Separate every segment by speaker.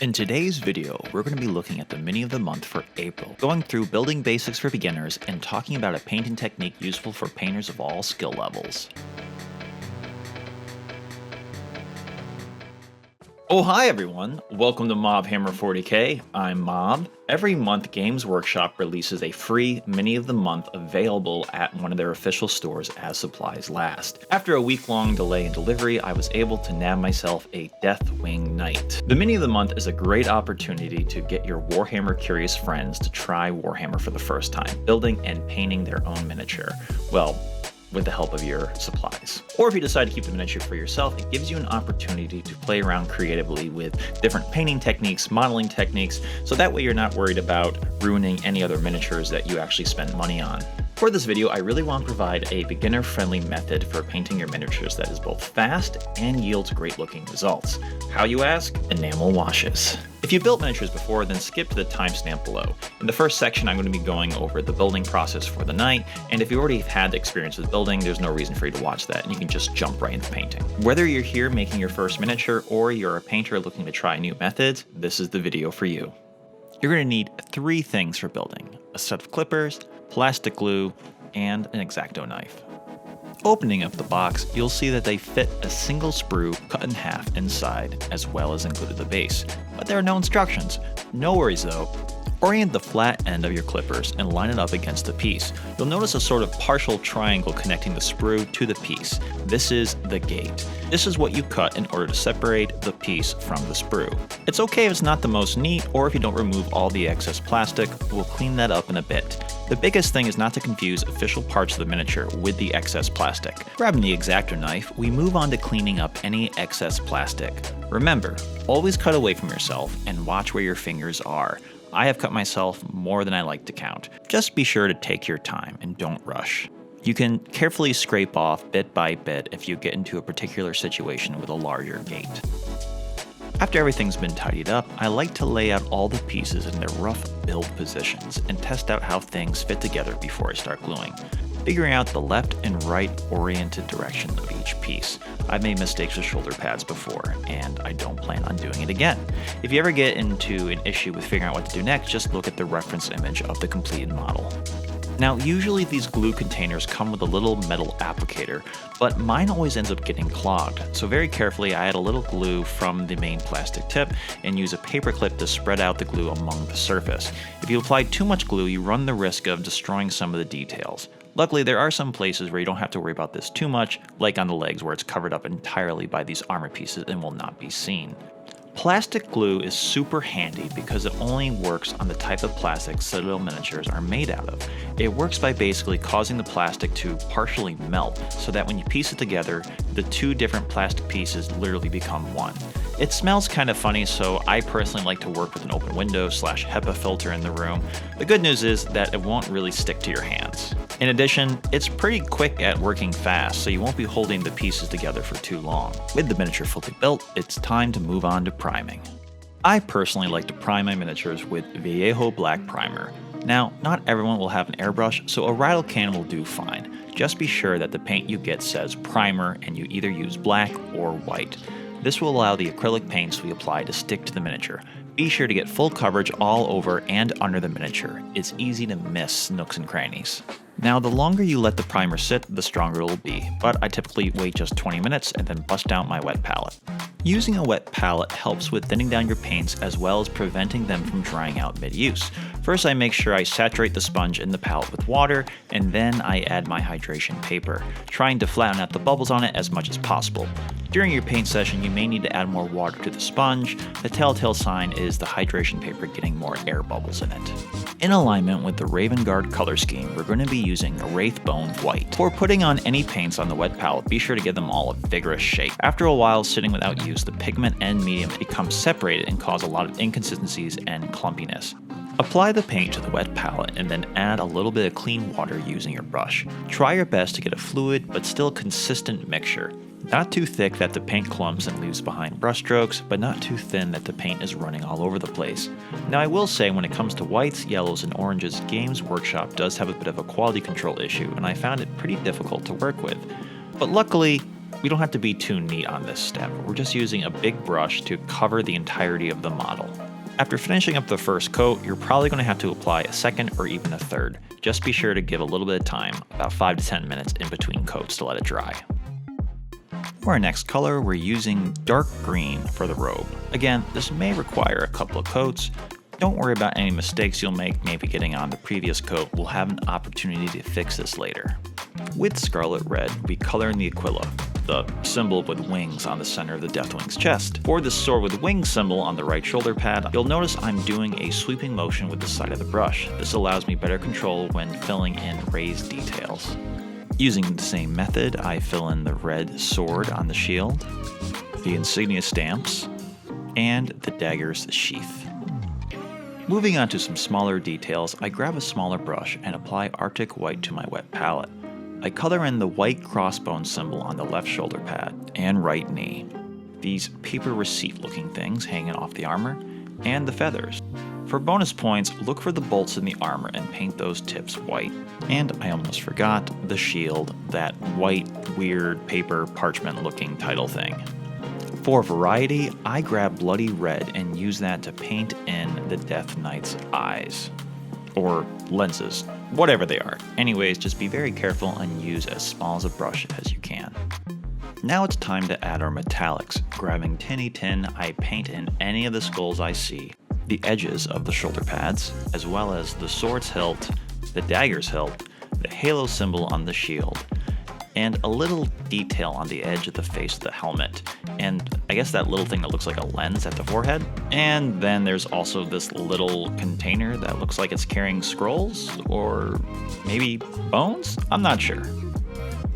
Speaker 1: In today's video, we're going to be looking at the mini of the month for April, going through building basics for beginners and talking about a painting technique useful for painters of all skill levels. Oh hi everyone, welcome to Mob Hammer 40k, I'm Mob. Every month Games Workshop releases a free mini of the month available at one of their official stores as supplies last. After a week-long delay in delivery, I was able to nab myself a Deathwing Knight. The mini of the month is a great opportunity to get your Warhammer curious friends to try Warhammer for the first time, building and painting their own miniature. Well, with the help of your supplies. Or if you decide to keep the miniature for yourself, it gives you an opportunity to play around creatively with different painting techniques, modeling techniques, so that way you're not worried about ruining any other miniatures that you actually spend money on. For this video, I really want to provide a beginner-friendly method for painting your miniatures that is both fast and yields great-looking results. How, you ask? Enamel Washes. If you've built miniatures before, then skip to the timestamp below. In the first section, I'm going to be going over the building process for the knight, and if you already had experience with building, there's no reason for you to watch that, and you can just jump right into painting. Whether you're here making your first miniature, or you're a painter looking to try new methods, this is the video for you. You're going to need three things for building: a set of clippers, plastic glue, and an X-Acto knife. Opening up the box, you'll see that they fit a single sprue cut in half inside, as well as included the base. But there are no instructions. No worries though. Orient the flat end of your clippers and line it up against the piece. You'll notice a sort of partial triangle connecting the sprue to the piece. This is the gate. This is what you cut in order to separate the piece from the sprue. It's okay if it's not the most neat, or if you don't remove all the excess plastic. We'll clean that up in a bit. The biggest thing is not to confuse official parts of the miniature with the excess plastic. Grabbing the X-Acto knife, we move on to cleaning up any excess plastic. Remember, always cut away from yourself and watch where your fingers are. I have cut myself more than I like to count. Just be sure to take your time and don't rush. You can carefully scrape off bit by bit if you get into a particular situation with a larger gate. After everything's been tidied up, I like to lay out all the pieces in their rough build positions and test out how things fit together before I start gluing, figuring out the left and right oriented direction of each piece. I've made mistakes with shoulder pads before, and I don't plan on doing it again. If you ever get into an issue with figuring out what to do next, just look at the reference image of the completed model. Now, usually these glue containers come with a little metal applicator, but mine always ends up getting clogged. So very carefully, I add a little glue from the main plastic tip and use a paper clip to spread out the glue among the surface. If you apply too much glue, you run the risk of destroying some of the details. Luckily, there are some places where you don't have to worry about this too much, like on the legs where it's covered up entirely by these armor pieces and will not be seen. Plastic glue is super handy because it only works on the type of plastic Citadel miniatures are made out of. It works by basically causing the plastic to partially melt, so that when you piece it together, the two different plastic pieces literally become one. It smells kind of funny, so I personally like to work with an open window / HEPA filter in the room. The good news is that it won't really stick to your hands. In addition, it's pretty quick at working fast, so you won't be holding the pieces together for too long. With the miniature fully built, it's time to move on to priming. I personally like to prime my miniatures with Viejo Black Primer. Now, not everyone will have an airbrush, so a rattle can will do fine. Just be sure that the paint you get says primer and you either use black or white. This will allow the acrylic paints we apply to stick to the miniature. Be sure to get full coverage all over and under the miniature. It's easy to miss nooks and crannies. Now, the longer you let the primer sit, the stronger it will be, but I typically wait just 20 minutes and then bust out my wet palette. Using a wet palette helps with thinning down your paints as well as preventing them from drying out mid-use. First, I make sure I saturate the sponge in the palette with water, and then I add my hydration paper, trying to flatten out the bubbles on it as much as possible. During your paint session, you may need to add more water to the sponge. The telltale sign is the hydration paper getting more air bubbles in it. In alignment with the Raven Guard color scheme, we're going to be using Wraithbone White. For putting on any paints on the wet palette, be sure to give them all a vigorous shake. After a while sitting without use, the pigment and medium become separated and cause a lot of inconsistencies and clumpiness. Apply the paint to the wet palette and then add a little bit of clean water using your brush. Try your best to get a fluid but still consistent mixture. Not too thick that the paint clumps and leaves behind brush strokes, but not too thin that the paint is running all over the place. Now, I will say when it comes to whites, yellows, and oranges, Games Workshop does have a bit of a quality control issue, and I found it pretty difficult to work with. But luckily, We don't have to be too neat on this step. We're just using a big brush to cover the entirety of the model. After finishing up the first coat, you're probably going to have to apply a second or even a third. Just be sure to give a little bit of time, about 5 to 10 minutes in between coats to let it dry. For our next color, we're using dark green for the robe. Again, this may require a couple of coats. Don't worry about any mistakes you'll make maybe getting on the previous coat. We'll have an opportunity to fix this later. With Scarlet Red, we color in the Aquila, the symbol with wings on the center of the Deathwing's chest. For the sword with wings symbol on the right shoulder pad, you'll notice I'm doing a sweeping motion with the side of the brush. This allows me better control when filling in raised details. Using the same method, I fill in the red sword on the shield, the insignia stamps, and the dagger's sheath. Moving on to some smaller details, I grab a smaller brush and apply Arctic White to my wet palette. I color in the white crossbone symbol on the left shoulder pad and right knee, these paper receipt looking things hanging off the armor, and the feathers. For bonus points, look for the bolts in the armor and paint those tips white. And I almost forgot the shield, that white, weird paper parchment looking title thing. For variety, I grab bloody red and use that to paint in the Death Knight's eyes. Or lenses, whatever they are. Anyways, just be very careful and use as small as a brush as you can. Now it's time to add our metallics. Grabbing Tinny Tin, I paint in any of the skulls I see, the edges of the shoulder pads, as well as the sword's hilt, the dagger's hilt, the halo symbol on the shield, and a little detail on the edge of the face of the helmet, and I guess that little thing that looks like a lens at the forehead. And then there's also this little container that looks like it's carrying scrolls, or maybe bones? I'm not sure.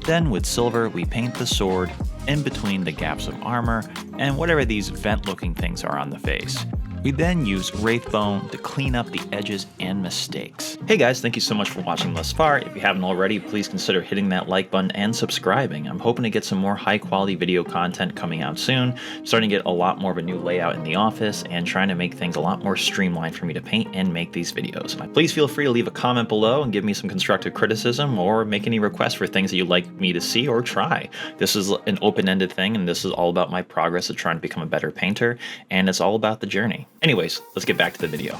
Speaker 1: Then with silver, we paint the sword in between the gaps of armor and whatever these vent-looking things are on the face. We then use Wraithbone to clean up the edges and mistakes. Hey guys, thank you so much for watching thus far. If you haven't already, please consider hitting that like button and subscribing. I'm hoping to get some more high quality video content coming out soon. Starting to get a lot more of a new layout in the office and trying to make things a lot more streamlined for me to paint and make these videos. Please feel free to leave a comment below and give me some constructive criticism or make any requests for things that you'd like me to see or try. This is an open-ended thing, and this is all about my progress of trying to become a better painter, and it's all about the journey. Anyways, let's get back to the video.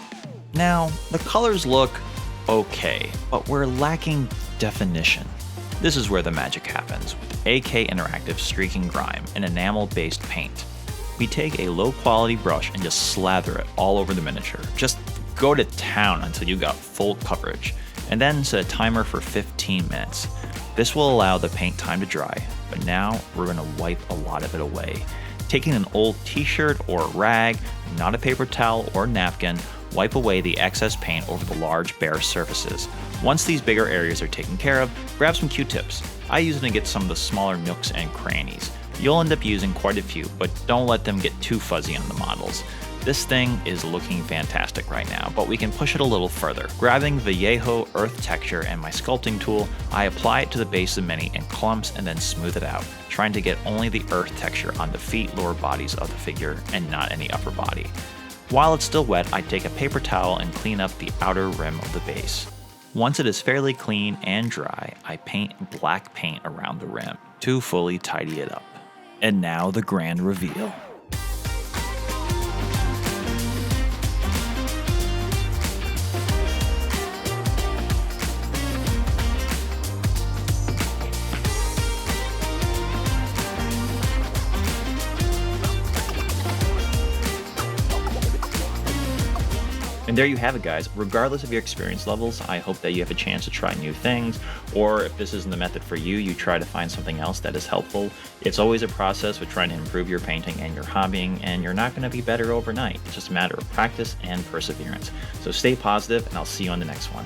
Speaker 1: Now, the colors look okay, but we're lacking definition. This is where the magic happens with AK Interactive Streaking Grime, an enamel-based paint. We take a low-quality brush and just slather it all over the miniature. Just go to town until you got full coverage, and then set a timer for 15 minutes. This will allow the paint time to dry, but now we're going to wipe a lot of it away. Taking an old t-shirt or a rag, not a paper towel or napkin, wipe away the excess paint over the large bare surfaces. Once these bigger areas are taken care of, grab some Q-tips. I use them to get some of the smaller nooks and crannies. You'll end up using quite a few, but don't let them get too fuzzy on the models. This thing is looking fantastic right now, but we can push it a little further. Grabbing Vallejo Earth Texture and my sculpting tool, I apply it to the base of the mini in clumps and then smooth it out, trying to get only the earth texture on the feet, lower bodies of the figure, and not any upper body. While it's still wet, I take a paper towel and clean up the outer rim of the base. Once it is fairly clean and dry, I paint black paint around the rim to fully tidy it up. And now the grand reveal. And there you have it, guys. Regardless of your experience levels, I hope that you have a chance to try new things, or if this isn't the method for you, you try to find something else that is helpful. It's always a process with trying to improve your painting and your hobbying, and you're not going to be better overnight. It's just a matter of practice and perseverance. So stay positive, and I'll see you on the next one.